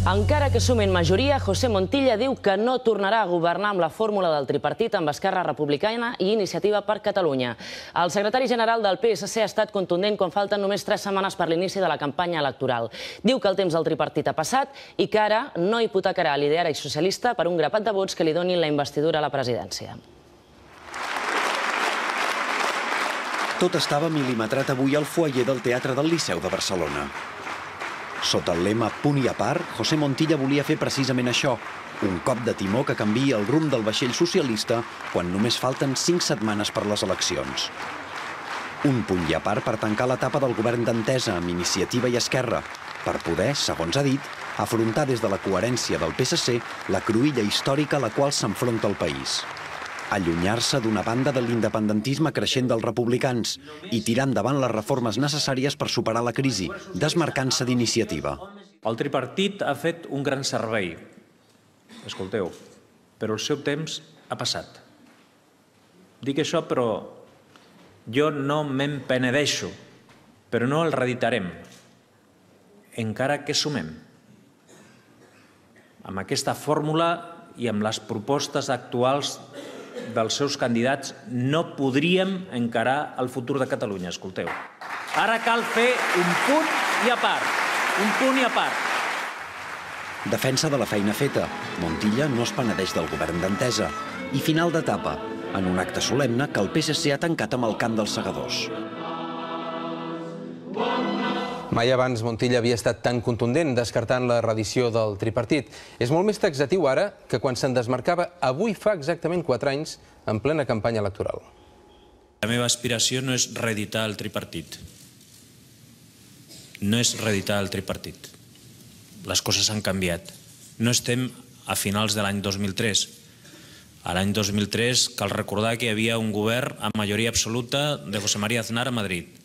Encara que sumin majoria, José Montilla diu que no tornarà a governar amb la fórmula del tripartit amb Esquerra Republicana i Iniciativa per Catalunya. El secretari general del PSC ha estat contundent quan falten només 3 setmanes per l'inici de la campanya electoral. Diu que el temps del tripartit ha passat i que ara no hipotecarà l'ideari socialista per un grapat de vots que li donin la investidura a la presidència. Tot estava mil·limetrat avui al foyer del Teatre del Liceu de Barcelona. Sota el lema Punt i a part, José Montilla volia fer precisament això, un cop de timó que canvia el rumb del vaixell socialista quan només falten 5 setmanes per les eleccions. Un punt i a part per tancar l'etapa del govern d'entesa amb Iniciativa i Esquerra, per poder, segons ha dit, afrontar des de la coherència del PSC la cruïlla històrica a la qual s'enfronta el país. Allunyar-se d'una banda de l'independentisme creixent dels republicans i tirar endavant les reformes necessàries per superar la crisi, desmarcant-se d'Iniciativa. El tripartit ha fet un gran servei, escolteu, però el seu temps ha passat. Dic això, però jo no me'n penedeixo, però no el reeditarem, encara que sumem. Amb aquesta fórmula i amb les propostes actuals dels seus candidats no podríem encarar el futur de Catalunya, escolteu. Ara cal fer un punt i a part, un punt i a part. Defensa de la feina feta. Montilla no es penedeix del govern d'entesa. I final d'etapa, en un acte solemne que el PSC ha tancat amb el cant dels segadors. Mai abans Montilla havia estat tan contundent descartant la reedició del tripartit. És molt més taxatiu ara que quan se'n desmarcava avui fa exactament 4 anys en plena campanya electoral. La meva aspiració no és reeditar el tripartit. No és reeditar el tripartit. Les coses han canviat. No estem a finals de l'any 2003. A l'any 2003 cal recordar que hi havia un govern amb majoria absoluta de José María Aznar a Madrid.